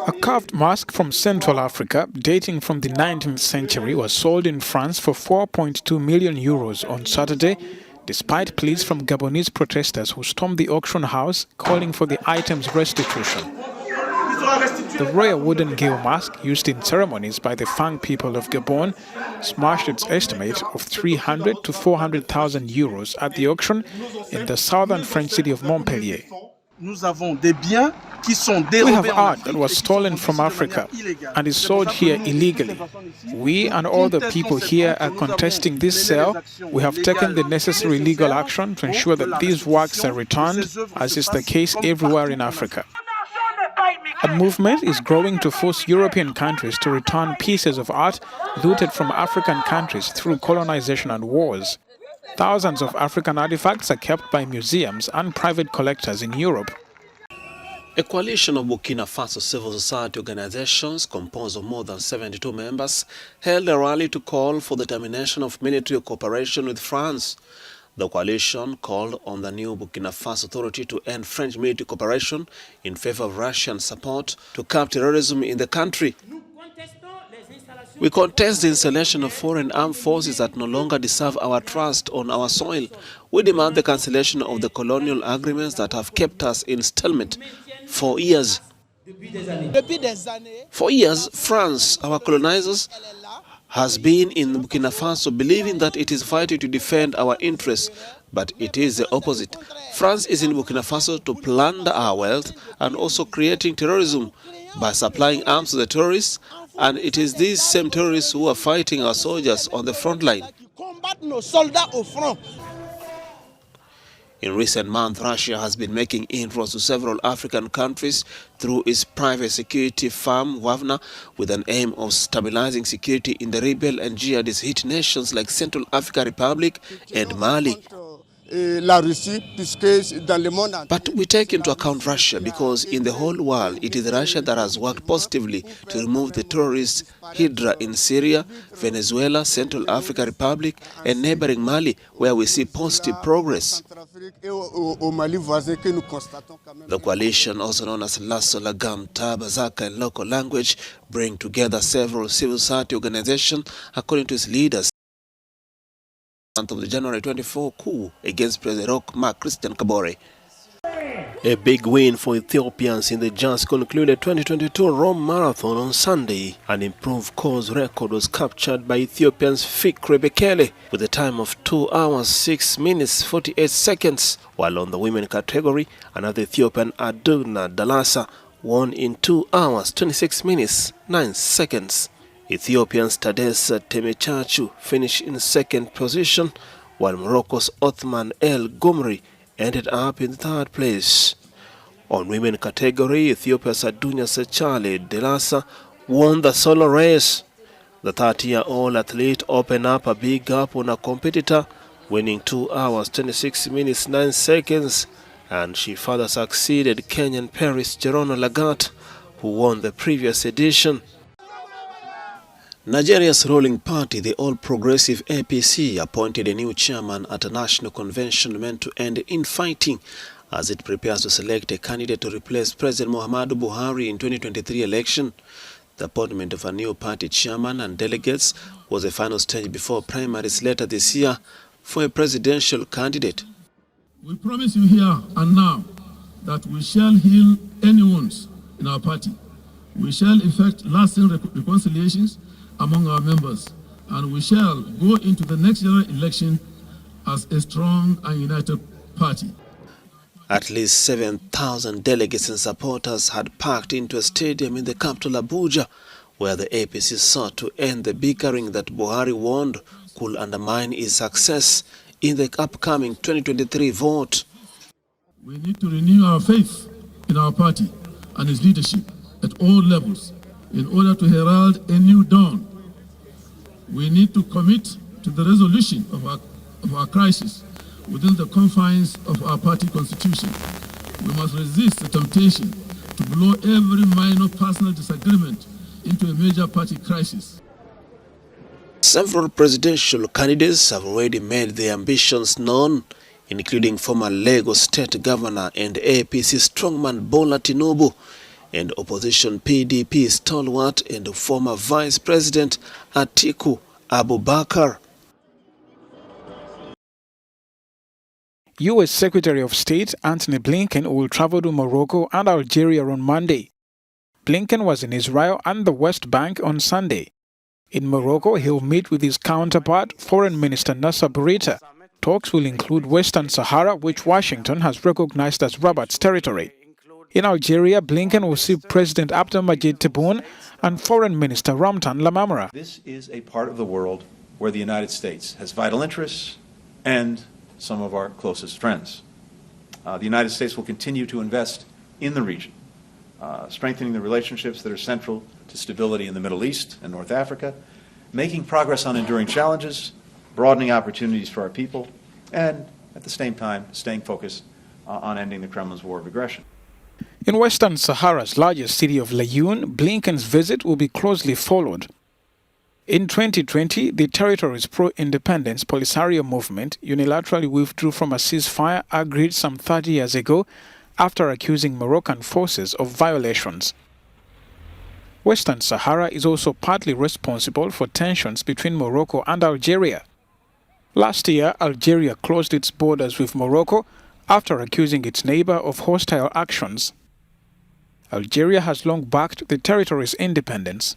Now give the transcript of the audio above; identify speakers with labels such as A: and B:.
A: A carved mask from Central Africa, dating from the 19th century, was sold in France for 4.2 million euros on Saturday, despite pleas from Gabonese protesters who stormed the auction house calling for the item's restitution. The rare wooden gill mask, used in ceremonies by the Fang people of Gabon, smashed its estimate of 300 to 400,000 euros at the auction in the southern French city of Montpellier. We have art that was stolen from Africa and is sold here illegally. We and all the people here are contesting this sale. We have taken the necessary legal action to ensure that these works are returned, as is the case everywhere in Africa. A movement is growing to force European countries to return pieces of art looted from African countries through colonization and wars. Thousands of African artifacts are kept by museums and private collectors in Europe.
B: A coalition of Burkina Faso civil society organizations, composed of more than 72 members, held a rally to call for the termination of military cooperation with France. The coalition called on the new Burkina Faso authority to end French military cooperation in favor of Russian support to curb terrorism in the country. We contest the installation of foreign armed forces that no longer deserve our trust on our soil. We demand the cancellation of the colonial agreements that have kept us in stalemate for years. For years, France, our colonizers, has been in Burkina Faso believing that it is fighting to defend our interests, but it is the opposite. France is in Burkina Faso to plunder our wealth and also creating terrorism by supplying arms to the terrorists, and it is these same terrorists who are fighting our soldiers on the front line. In recent months, Russia has been making inroads to several African countries through its private security firm Wagner, with an aim of stabilizing security in the rebel and jihadist hit nations like Central African Republic and Mali. But we take into account Russia because in the whole world it is Russia that has worked positively to remove the terrorist hydra in Syria, Venezuela, Central African Republic and neighboring Mali, where we see positive progress. The coalition, also known as Lasso, Lagam, Taba, Zaka in local language, bring together several civil society organizations according to its leaders. Of the January 24 coup against President Roch Marc Christian Kabore. A big win for Ethiopians in the just concluded 2022 Rome Marathon on Sunday. An improved course record was captured by Ethiopians Fikre Bekele with a time of 2 hours 6 minutes 48 seconds, while on the women category, another Ethiopian Adugna Dalasa won in 2 hours 26 minutes 9 seconds. Ethiopians Tadessa Temechachu finished in second position, while Morocco's Othman El Gomri ended up in third place. On women category, Ethiopia's Adugna Secale Dalasa won the solo race. The 30-year-old athlete opened up a big gap on a competitor, winning 2 hours 26 minutes 9 seconds, and she further succeeded Kenyan Paris Jerona Lagat, who won the previous edition. Nigeria's ruling party, the All Progressive APC, appointed a new chairman at a national convention meant to end infighting as it prepares to select a candidate to replace President Muhammadu Buhari in 2023 election. The appointment of a new party chairman and delegates was the final stage before primaries later this year for a presidential candidate.
C: We promise you here and now that we shall heal any wounds in our party. We shall effect lasting reconciliations among our members, and we shall go into the next general election as a strong and united party.
B: At least 7,000 delegates and supporters had packed into a stadium in the capital Abuja, where the APC sought to end the bickering that Buhari warned could undermine its success in the upcoming 2023 vote.
C: We need to renew our faith in our party and its leadership at all levels in order to herald a new dawn. We need to commit to the resolution of our crisis within the confines of our party constitution. We must resist the temptation to blow every minor personal disagreement into a major party crisis.
B: Several presidential candidates have already made their ambitions known including former Lagos State Governor and APC strongman Bola Tinubu, and opposition PDP stalwart and former Vice President Atiku Abubakar.
A: U.S. Secretary of State Antony Blinken will travel to Morocco and Algeria on Monday. Blinken was in Israel and the West Bank on Sunday. In Morocco, he'll meet with his counterpart, Foreign Minister Nasser Bourita. Talks will include Western Sahara, which Washington has recognized as Rabat's territory. In Algeria, Blinken will see President Abdelmadjid Tebboune and Foreign Minister Ramtan Lamamra.
D: This is a part of the world where the United States has vital interests and some of our closest friends. The United States will continue to invest in the region, strengthening the relationships that are central to stability in the Middle East and North Africa, making progress on enduring challenges, broadening opportunities for our people, and at the same time staying focused on ending the Kremlin's war of aggression.
A: In Western Sahara's largest city of Laayoune, Blinken's visit will be closely followed. In 2020, the territory's pro-independence Polisario movement unilaterally withdrew from a ceasefire agreed some 30 years ago after accusing Moroccan forces of violations. Western Sahara is also partly responsible for tensions between Morocco and Algeria. Last year, Algeria closed its borders with Morocco after accusing its neighbor of hostile actions. Algeria has long backed the territory's independence.